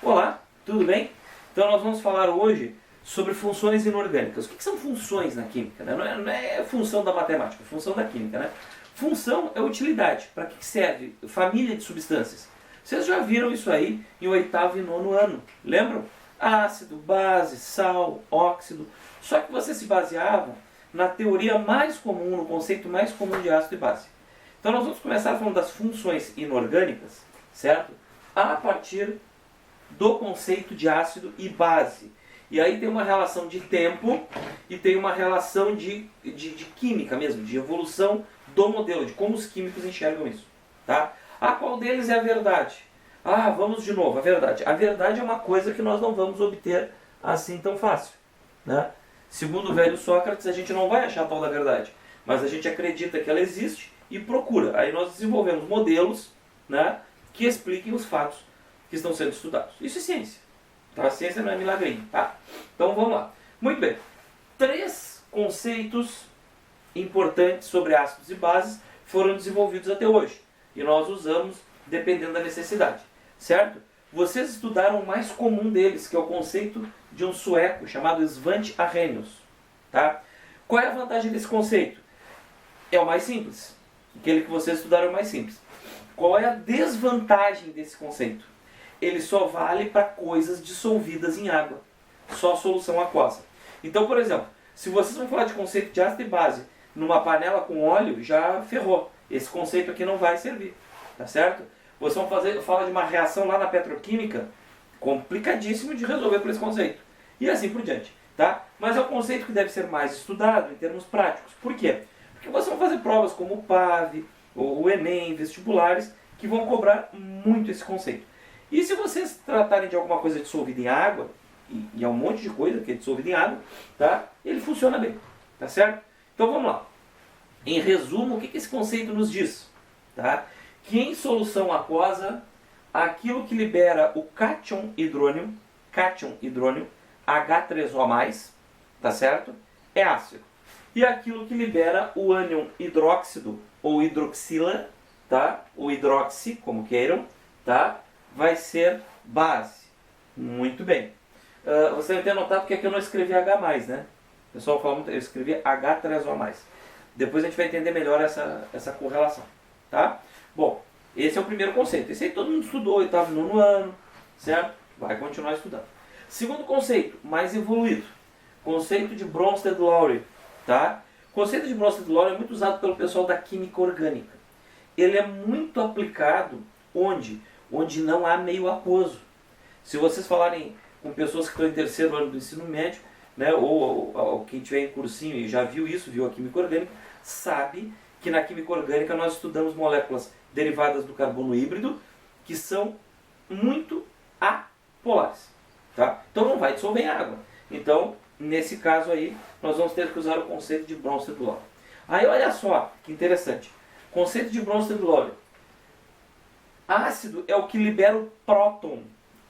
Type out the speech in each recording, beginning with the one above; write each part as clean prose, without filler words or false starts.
Olá, tudo bem? Então nós vamos falar hoje sobre funções inorgânicas. O que são funções na química? Né? Não é função da matemática, é função da química. Né? Função é utilidade. Para que serve? Família de substâncias. Vocês já viram isso aí em 8º e 9º ano, lembram? Ácido, base, sal, óxido. Só que vocês se baseavam na teoria mais comum, no conceito mais comum de ácido e base. Então nós vamos começar falando das funções inorgânicas, certo? A partir do conceito de ácido e base. E aí tem uma relação de tempo e tem uma relação de química mesmo, de evolução do modelo, de como os químicos enxergam isso. Tá? Qual deles é a verdade? Vamos de novo, a verdade. A verdade é uma coisa que nós não vamos obter assim tão fácil. Né? Segundo o velho Sócrates, a gente não vai achar a tal da verdade, mas a gente acredita que ela existe e procura. Aí nós desenvolvemos modelos, né, que expliquem os fatos que estão sendo estudados. Isso é ciência. Tá? A ciência não é milagrinho. Tá? Então vamos lá. Muito bem. 3 conceitos importantes sobre ácidos e bases foram desenvolvidos até hoje. E nós usamos dependendo da necessidade. Certo? Vocês estudaram o mais comum deles, que é o conceito de um sueco chamado Svante Arrhenius. Tá? Qual é a vantagem desse conceito? É o mais simples. Aquele que vocês estudaram é o mais simples. Qual é a desvantagem desse conceito? Ele só vale para coisas dissolvidas em água. Só solução aquosa. Então, por exemplo, se vocês vão falar de conceito de ácido e base numa panela com óleo, já ferrou. Esse conceito aqui não vai servir. Tá certo? Vocês vão falar de uma reação lá na petroquímica, complicadíssimo de resolver por esse conceito. E assim por diante. Tá? Mas é um conceito que deve ser mais estudado em termos práticos. Por quê? Porque vocês vão fazer provas como o PAV, ou o Enem, vestibulares, que vão cobrar muito esse conceito. E se vocês tratarem de alguma coisa dissolvida em água, e é um monte de coisa que é dissolvida em água, tá? Ele funciona bem, tá certo? Então vamos lá. Em resumo, o que esse conceito nos diz? Tá? Que em solução aquosa, aquilo que libera o cátion hidrônio, H3O+, tá certo? É ácido. E aquilo que libera o ânion hidróxido, ou hidroxila, tá? Ou hidroxi, como queiram, tá? Vai ser base. Muito bem. Você deve ter notado porque aqui eu não escrevi H+, né? O pessoal fala muito, eu escrevi H3O+. Depois a gente vai entender melhor essa correlação. Tá? Bom, esse é o primeiro conceito. Esse aí todo mundo estudou, 8º e 9º ano, certo? Vai continuar estudando. Segundo conceito, mais evoluído. Conceito de Bronsted-Lowry. Tá? O conceito de Bronsted-Lowry é muito usado pelo pessoal da química orgânica. Ele é muito aplicado onde não há meio aquoso. Se vocês falarem com pessoas que estão em 3º ano do ensino médio, né, ou quem tiver em cursinho e já viu isso, viu a química orgânica, sabe que na química orgânica nós estudamos moléculas derivadas do carbono híbrido que são muito apolares. Tá? Então não vai dissolver em água. Então, nesse caso aí, nós vamos ter que usar o conceito de Bronsted-Lowry. Aí olha só, que interessante. Conceito de Bronsted-Lowry. Ácido é o que libera o próton.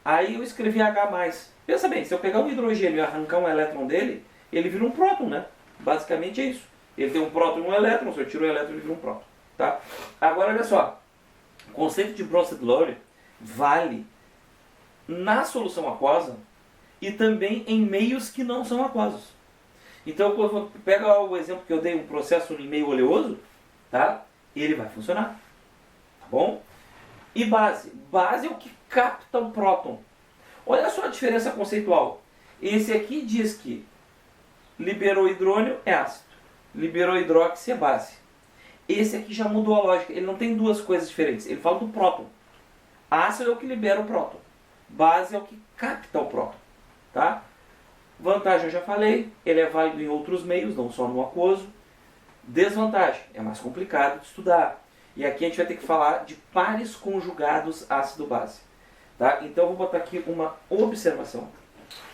Aí eu escrevi H+. Pensa bem, se eu pegar um hidrogênio e arrancar um elétron dele, ele vira um próton, né? Basicamente é isso. Ele tem um próton e um elétron, se eu tiro o elétron ele vira um próton. Tá? Agora olha só, o conceito de Bronsted-Lowry vale na solução aquosa e também em meios que não são aquosos. Então quando pega o exemplo que eu dei, um processo em meio oleoso, tá? Ele vai funcionar. Tá bom? E base. Base é o que capta o próton. Olha só a diferença conceitual. Esse aqui diz que liberou hidrônio é ácido. Liberou hidróxido é base. Esse aqui já mudou a lógica. Ele não tem duas coisas diferentes. Ele fala do próton. Ácido é o que libera o próton. Base é o que capta o próton. Tá? Vantagem eu já falei. Ele é válido em outros meios, não só no aquoso. Desvantagem. É mais complicado de estudar. E aqui a gente vai ter que falar de pares conjugados ácido-base. Tá? Então eu vou botar aqui uma observação,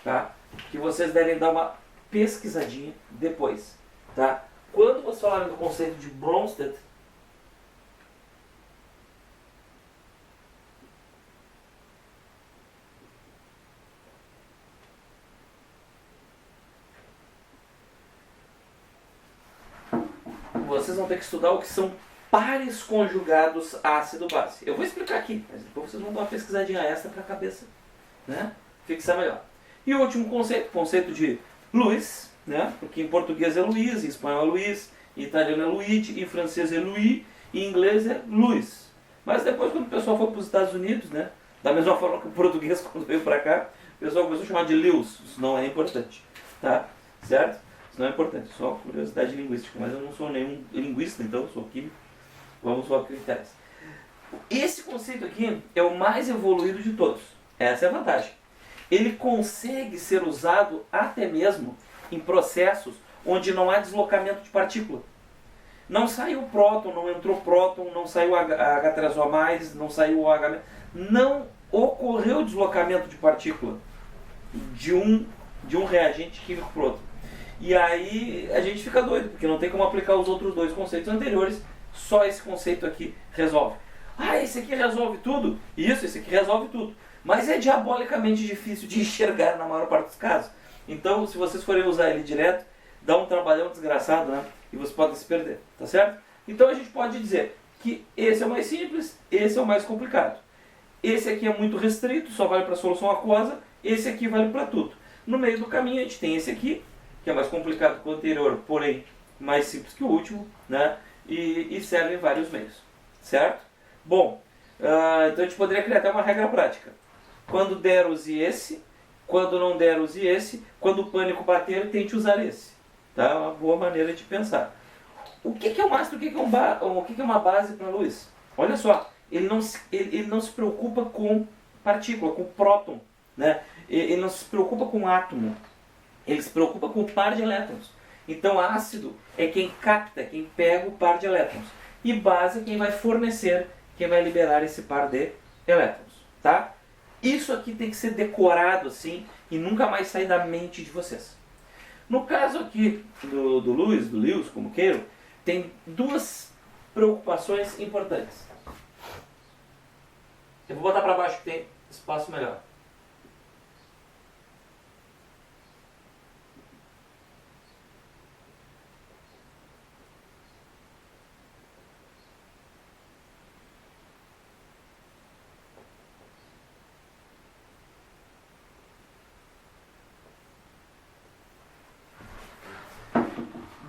tá? Que vocês devem dar uma pesquisadinha depois. Tá? Quando vocês falarem do conceito de Bronsted, vocês vão ter que estudar o que são pares conjugados ácido-base. Eu vou explicar aqui, mas depois vocês vão dar uma pesquisadinha extra para a cabeça né? Fixar melhor. E o último conceito de Luiz, né? Porque em português é Luiz, em espanhol é Luiz, em italiano é Luigi, em francês é Louis, em inglês é Luiz. Mas depois, quando o pessoal foi para os Estados Unidos, né? Da mesma forma que o português, quando veio para cá, o pessoal começou a chamar de Lewis. Isso não é importante, tá? Certo? Isso não é importante, só curiosidade linguística. Mas eu não sou nenhum linguista, então eu sou químico. Vamos só ao que interessa. Esse conceito aqui é o mais evoluído de todos. Essa é a vantagem. Ele consegue ser usado até mesmo em processos onde não há deslocamento de partícula. Não saiu próton, não entrou próton, não saiu H3O+, não saiu o H-. Não ocorreu deslocamento de partícula de um reagente químico para outro. E aí a gente fica doido, porque não tem como aplicar os outros dois conceitos anteriores, só esse conceito aqui resolve. Ah, esse aqui resolve tudo? Isso, esse aqui resolve tudo. Mas é diabolicamente difícil de enxergar na maior parte dos casos. Então, se vocês forem usar ele direto, dá um trabalhão desgraçado, né? E vocês podem se perder, tá certo? Então a gente pode dizer que esse é o mais simples, esse é o mais complicado. Esse aqui é muito restrito, só vale para solução aquosa, esse aqui vale para tudo. No meio do caminho a gente tem esse aqui, que é mais complicado que o anterior, porém mais simples que o último, né? E serve em vários meios, certo? Bom, então a gente poderia criar até uma regra prática. Quando der, use esse. Quando não der, use esse. Quando o pânico bater, tente usar esse. Tá? É uma boa maneira de pensar. O que é um ácido? O que é uma base para Luiz? Olha só, ele não se preocupa com partícula, com próton. Né? Ele não se preocupa com átomo. Ele se preocupa com o par de elétrons. Então ácido é quem capta, quem pega o par de elétrons. E base é quem vai fornecer, quem vai liberar esse par de elétrons. Tá? Isso aqui tem que ser decorado assim e nunca mais sair da mente de vocês. No caso aqui do Lewis, como queiram, tem duas preocupações importantes. Eu vou botar para baixo que tem espaço melhor.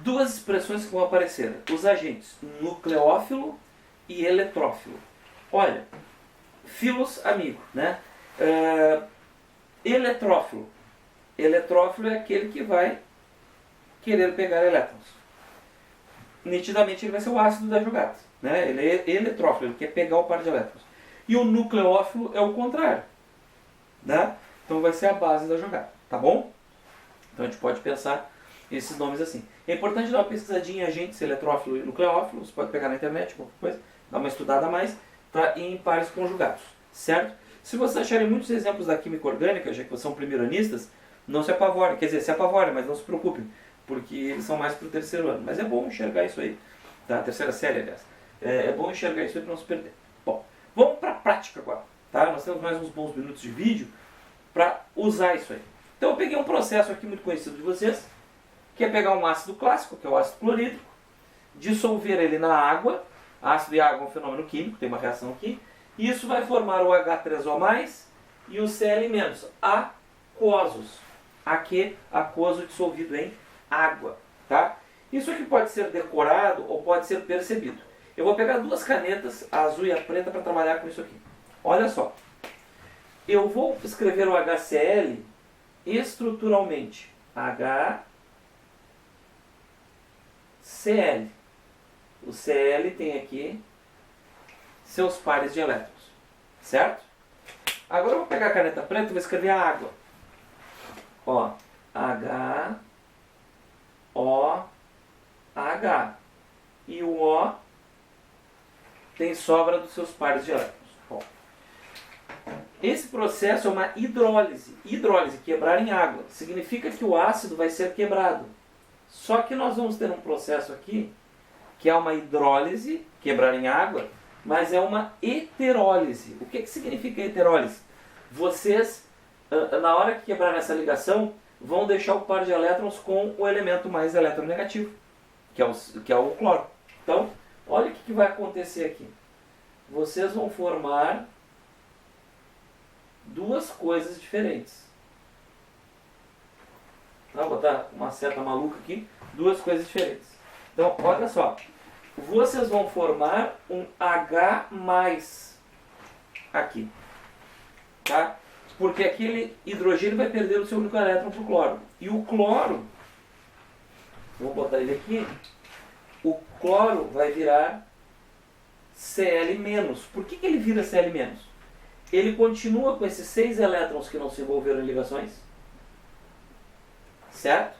Duas expressões que vão aparecer. Os agentes nucleófilo e eletrófilo. Olha, filos, amigo, né? Eletrófilo. Eletrófilo é aquele que vai querer pegar elétrons. Nitidamente ele vai ser o ácido da jogada, né? Ele é eletrófilo, ele quer pegar o par de elétrons. E o nucleófilo é o contrário, né? Então vai ser a base da jogada, tá bom? Então a gente pode pensar esses nomes assim. É importante dar uma pesquisadinha em agentes eletrófilo e nucleófilo, você pode pegar na internet, qualquer coisa, dar uma estudada a mais, tá? Em pares conjugados, certo? Se vocês acharem muitos exemplos da química orgânica, já que vocês são primeiranistas, não se apavorem, quer dizer, se apavorem, mas não se preocupem, porque eles são mais para o terceiro ano. Mas é bom enxergar isso aí, tá? Terceira série, aliás. É bom enxergar isso aí para não se perder. Bom, vamos para a prática agora, tá? Nós temos mais uns bons minutos de vídeo para usar isso aí. Então eu peguei um processo aqui muito conhecido de vocês, que é pegar um ácido clássico, que é o ácido clorídrico, dissolver ele na água. Ácido e água é um fenômeno químico, tem uma reação aqui. E isso vai formar o H3O+, e o Cl-, aquosos. Aqui, aquoso dissolvido em água. Tá? Isso aqui pode ser decorado ou pode ser percebido. Eu vou pegar duas canetas, a azul e a preta, para trabalhar com isso aqui. Olha só. Eu vou escrever o HCl estruturalmente. HCl. O Cl tem aqui seus pares de elétrons, certo? Agora eu vou pegar a caneta preta e vou escrever a água. Ó, HOH. E o O tem sobra dos seus pares de elétrons. Bom, esse processo é uma hidrólise. Hidrólise, quebrar em água. Significa que o ácido vai ser quebrado. Só que nós vamos ter um processo aqui que é uma hidrólise, quebrar em água, mas é uma heterólise. O que significa heterólise? Vocês, na hora que quebrar essa ligação, vão deixar o par de elétrons com o elemento mais eletronegativo, que é o cloro. Então, olha o que vai acontecer aqui. Vocês vão formar duas coisas diferentes. Tá? Vou botar uma seta maluca aqui. Duas coisas diferentes. Então, olha só. Vocês vão formar um H+, aqui. Tá? Porque aquele hidrogênio vai perder o seu único elétron para o cloro. E o cloro, vou botar ele aqui, o cloro vai virar Cl-. Por que ele vira Cl-? Ele continua com esses 6 elétrons que não se envolveram em ligações, certo?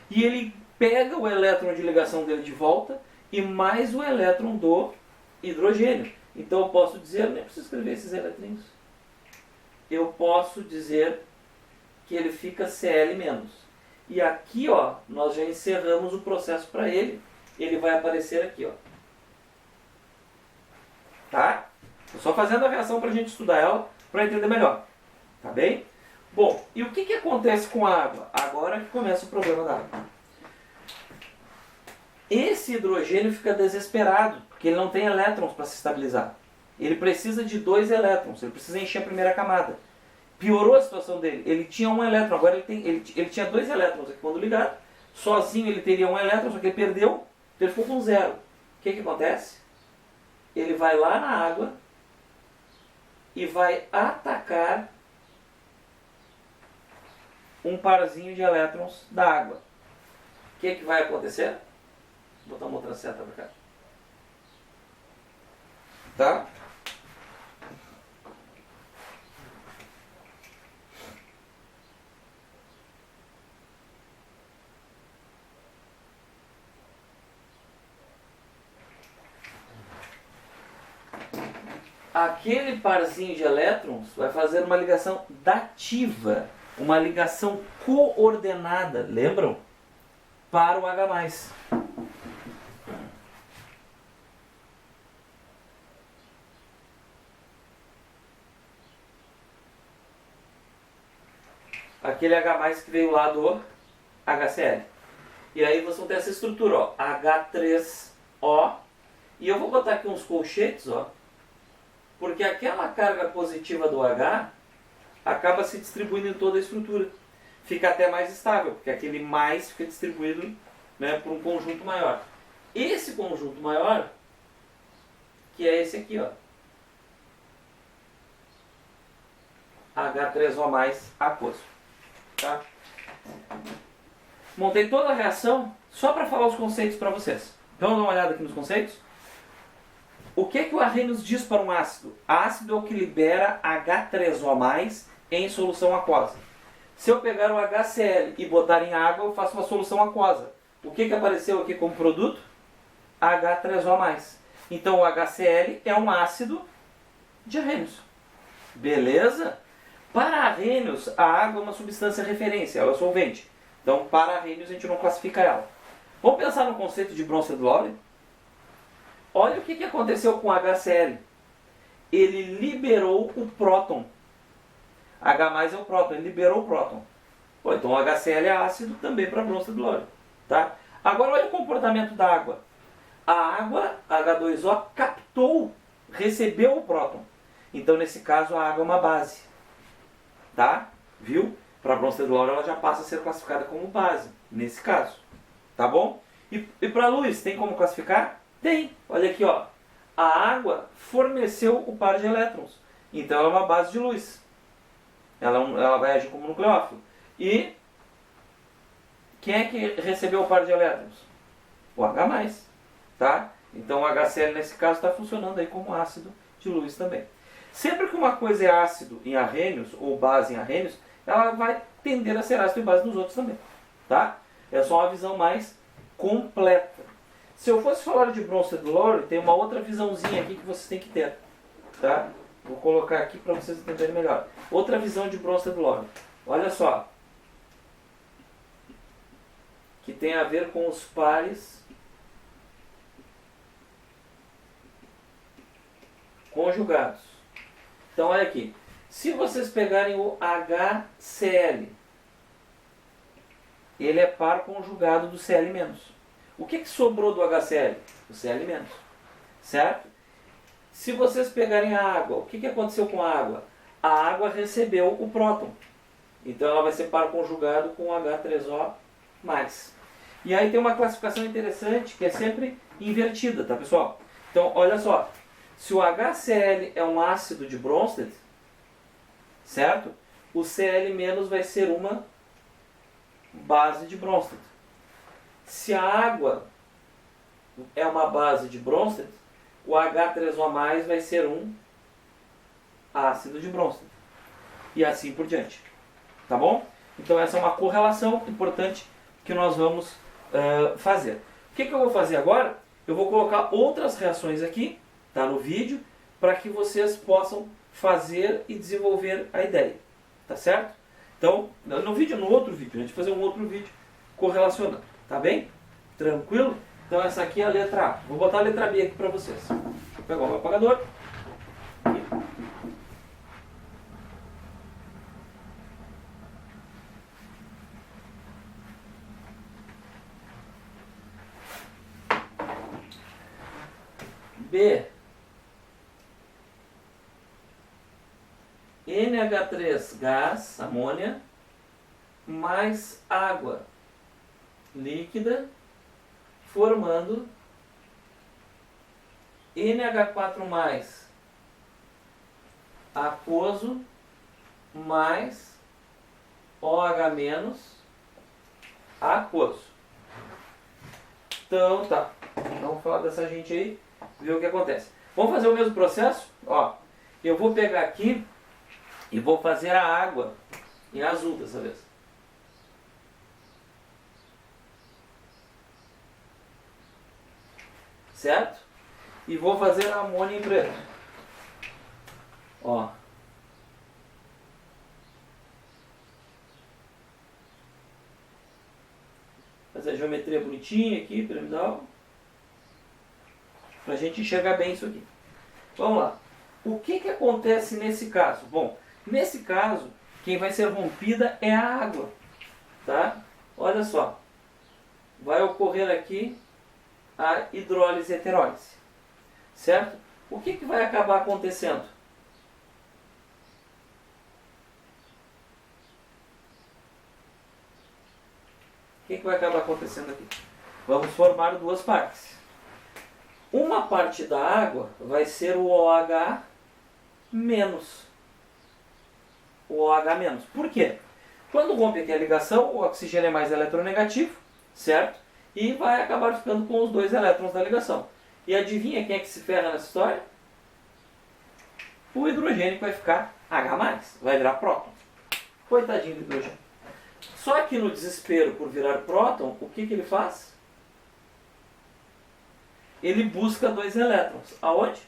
E ele pega o elétron de ligação dele de volta e mais o elétron do hidrogênio. Então eu posso dizer, nem preciso escrever esses eletrinhos, eu posso dizer que ele fica Cl-. E aqui, ó, nós já encerramos o processo para ele. Ele vai aparecer aqui, ó. Tá? Estou só fazendo a reação para a gente estudar ela, para entender melhor. Tá bem? Bom, e o que acontece com a água? Agora que começa o problema da água. Esse hidrogênio fica desesperado, porque ele não tem elétrons para se estabilizar. Ele precisa de 2 elétrons, ele precisa encher a primeira camada. Piorou a situação dele. Ele tinha 1 elétron, agora ele tinha 2 elétrons aqui quando ligado. Sozinho ele teria 1 elétron, só que ele perdeu, então ele ficou com 0. O que acontece? Ele vai lá na água e vai atacar um parzinho de elétrons da água. O que vai acontecer? Vou botar uma outra seta para cá. Tá? Aquele parzinho de elétrons vai fazer uma ligação dativa, uma ligação coordenada, lembram? Para o H+. Aquele H+ que veio lá do HCl. E aí vocês vão ter essa estrutura, ó, H3O. E eu vou botar aqui uns colchetes, ó, porque aquela carga positiva do H acaba se distribuindo em toda a estrutura. Fica até mais estável, porque aquele mais fica distribuído, né, por um conjunto maior. Esse conjunto maior, que é esse aqui, ó, H3O+ aquoso. Tá? Montei toda a reação só para falar os conceitos para vocês. Então, vamos dar uma olhada aqui nos conceitos. O que o Arrhenius diz para um ácido? Ácido é o que libera H3O+ em solução aquosa. Se eu pegar o HCl e botar em água, eu faço uma solução aquosa. O que apareceu aqui como produto? H3O+. Então o HCl é um ácido de Arrhenius. Beleza? Para Arrhenius, a água é uma substância referência, ela é solvente. Então para Arrhenius a gente não classifica ela. Vamos pensar no conceito de Bronsted-Lowry? Olha o que aconteceu com o HCl. Ele liberou o próton. H+ é o próton, ele liberou o próton. Pô, então o HCl é ácido também para Bronsted-Lowry. Tá? Agora olha o comportamento da água. A água, H2O, captou, recebeu o próton. Então nesse caso a água é uma base. Tá? Viu? Para Bronsted-Lowry ela já passa a ser classificada como base, nesse caso. Tá bom? E para a luz, tem como classificar? Tem. Olha aqui, ó. A água forneceu o par de elétrons. Então ela é uma base de luz. Ela vai agir como nucleófilo. E quem é que recebeu o par de elétrons? O H+. Tá? Então o HCl nesse caso está funcionando aí como ácido de luz também. Sempre que uma coisa é ácido em Arrhenius ou base em Arrhenius, ela vai tender a ser ácido e base nos outros também. Tá? É só uma visão mais completa. Se eu fosse falar de Bronsted-Lowry, tem uma outra visãozinha aqui que vocês têm que ter. Tá? Vou colocar aqui para vocês entenderem melhor. Outra visão de Bronsted-Lowry. Olha só. Que tem a ver com os pares conjugados. Então olha aqui. Se vocês pegarem o HCl, ele é par conjugado do Cl-. O que sobrou do HCl? O Cl-. Certo? Se vocês pegarem a água, o que aconteceu com a água? a água recebeu o próton. Então ela vai ser par conjugado com H3O+. E aí tem uma classificação interessante que é sempre invertida, tá pessoal? Então olha só, se o HCl é um ácido de Bronsted, certo? O Cl- vai ser uma base de Bronsted. Se a água é uma base de Bronsted, o H3O+, vai ser um ácido de Bronsted. E assim por diante. Tá bom? Então essa é uma correlação importante que nós vamos fazer. O que eu vou fazer agora? Eu vou colocar outras reações aqui, tá, no vídeo, para que vocês possam fazer e desenvolver a ideia. Tá certo? Então, no outro vídeo, a gente vai fazer um outro vídeo correlacionando. Tá bem? Tranquilo? Então essa aqui é a letra A. Vou botar a letra B aqui para vocês. Vou pegar o meu apagador. B, NH3 gás, amônia, mais água líquida, formando NH4+, aquoso, mais OH-, aquoso. Então tá, vamos falar dessa gente aí, ver o que acontece. Vamos fazer o mesmo processo? Ó, eu vou pegar aqui e vou fazer a água em azul dessa vez. Certo? E vou fazer a amônia em preto. Ó. Fazer a geometria bonitinha aqui, piramidal. Pra gente enxergar bem isso aqui. Vamos lá. O que acontece nesse caso? Bom, nesse caso, quem vai ser rompida é a água. Tá? Olha só. Vai ocorrer aqui a hidrólise e heterólise. Certo? O que vai acabar acontecendo? O que vai acabar acontecendo aqui? Vamos formar duas partes. Uma parte da água vai ser o OH-. O OH-. Por quê? Quando rompe aqui a ligação, o oxigênio é mais eletronegativo, certo? E vai acabar ficando com os dois elétrons da ligação. E adivinha quem é que se ferra nessa história? O hidrogênio vai ficar H+, vai virar próton. Coitadinho do hidrogênio. Só que no desespero por virar próton, o que ele faz? Ele busca dois elétrons. Aonde?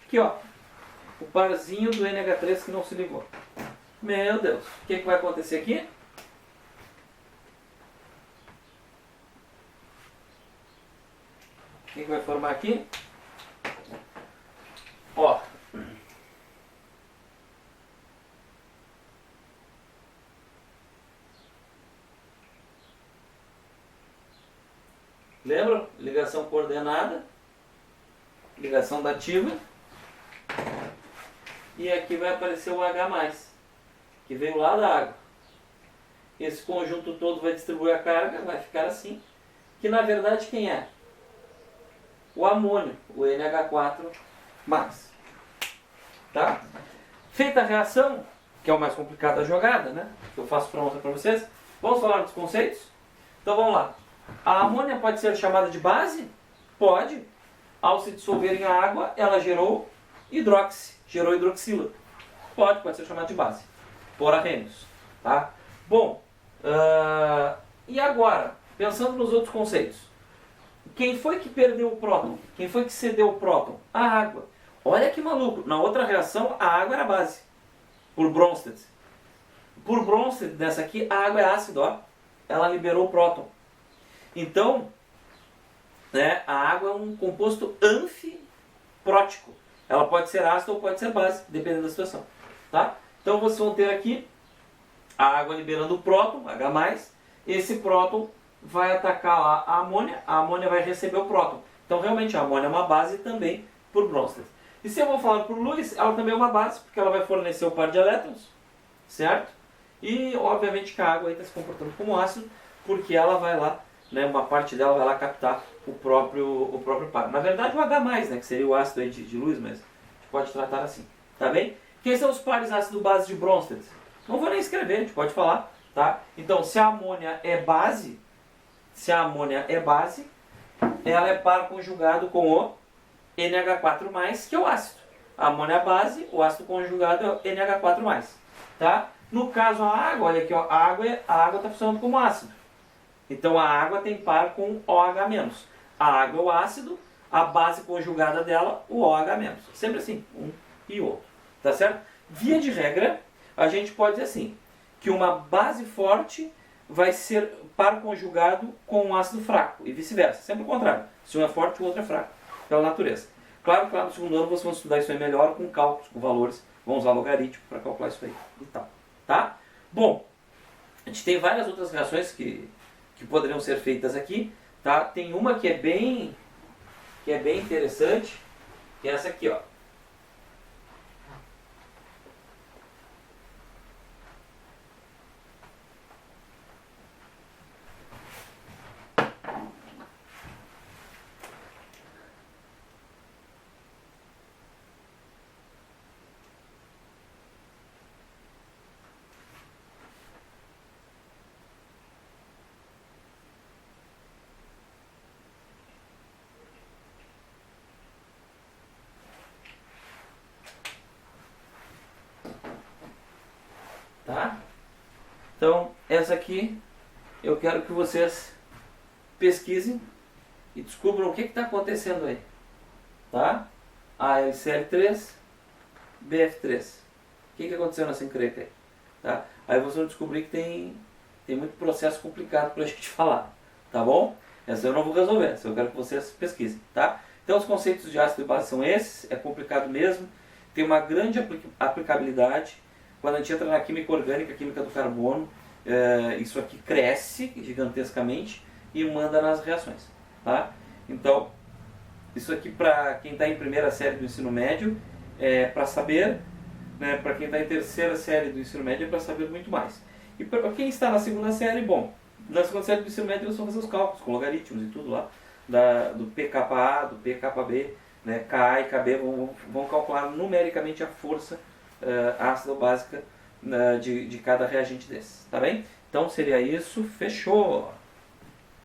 Aqui, ó. O parzinho do NH3 que não se ligou. Meu Deus. O que vai acontecer aqui? O que vai formar aqui? Ó. Lembra? Ligação coordenada. Ligação dativa. E aqui vai aparecer o H+, que veio lá da água. Esse conjunto todo vai distribuir a carga, vai ficar assim. Que na verdade quem é? O amônio, o NH4+. Tá? Feita a reação, que é o mais complicado da jogada, né? Que eu faço para mostrar para vocês. Vamos falar dos conceitos? Então vamos lá. A amônia pode ser chamada de base? Pode. Ao se dissolver em água, ela gerou gerou hidroxila. Pode ser chamada de base. Por arrênios. Tá? Bom, e agora, pensando nos outros conceitos. Quem foi que perdeu o próton? Quem foi que cedeu o próton? A água. Olha que maluco. Na outra reação, a água era base. Por Bronsted. Por Bronsted, nessa aqui, a água é ácido. Ó. Ela liberou o próton. Então, né, a água é um composto anfiprótico. Ela pode ser ácida ou pode ser base, dependendo da situação. Tá? Então vocês vão ter aqui a água liberando o próton, H+. Esse próton vai atacar lá a amônia vai receber o próton. Então realmente a amônia é uma base também por Bronsted. E se eu vou falar por luz, ela também é uma base, porque ela vai fornecer o par de elétrons, certo? E obviamente que a água está se comportando como ácido, porque ela vai lá, né, uma parte dela vai lá captar o próprio par. Na verdade o H+, né, que seria o ácido aí de luz, mas a gente pode tratar assim, tá bem? Quem são os pares ácido-base de Bronsted? Não vou nem escrever, a gente pode falar, tá? Então, se a amônia é base, ela é par conjugado com o NH4+, que é o ácido. A amônia é base, o ácido conjugado é o NH4+, tá? No caso a água, olha aqui, ó, a água está funcionando como ácido. Então a água tem par com OH-. A água é o ácido, a base conjugada dela, o OH-. Sempre assim, um e outro. Tá certo? Via de regra, a gente pode dizer assim, que uma base forte vai ser par conjugado com um ácido fraco, e vice-versa. Sempre o contrário. Se um é forte, o outro é fraco, pela natureza. Claro que lá no segundo ano vocês vão estudar isso aí melhor, com cálculos, com valores, vão usar logaritmo para calcular isso aí e tal. Tá? Bom, a gente tem várias outras reações que poderiam ser feitas aqui. Tá? Tem uma que é bem interessante, que é essa aqui, ó. Tá? Então, essa aqui eu quero que vocês pesquisem e descubram o que está acontecendo aí. Tá? AlCl3, BF3. O que aconteceu nessa encrenca aí? Tá? Aí vocês vão descobrir que tem muito processo complicado para a gente falar. Tá bom? Essa eu não vou resolver, essa eu quero que vocês pesquisem. Tá? Então os conceitos de ácido e base são esses, é complicado mesmo, tem uma grande aplicabilidade. Quando a gente entra na química orgânica, química do carbono, isso aqui cresce gigantescamente e manda nas reações. Tá? Então, isso aqui para quem está em primeira série do ensino médio é para saber, né, para quem está em terceira série do ensino médio é para saber muito mais. E para quem está na segunda série, bom, na segunda série do ensino médio eles vão fazer os cálculos com logaritmos e tudo lá, do pKa, do pKb, né, Ka e Kb vão calcular numericamente a força ácida ou básica de cada reagente desses, tá bem? Então seria isso, fechou!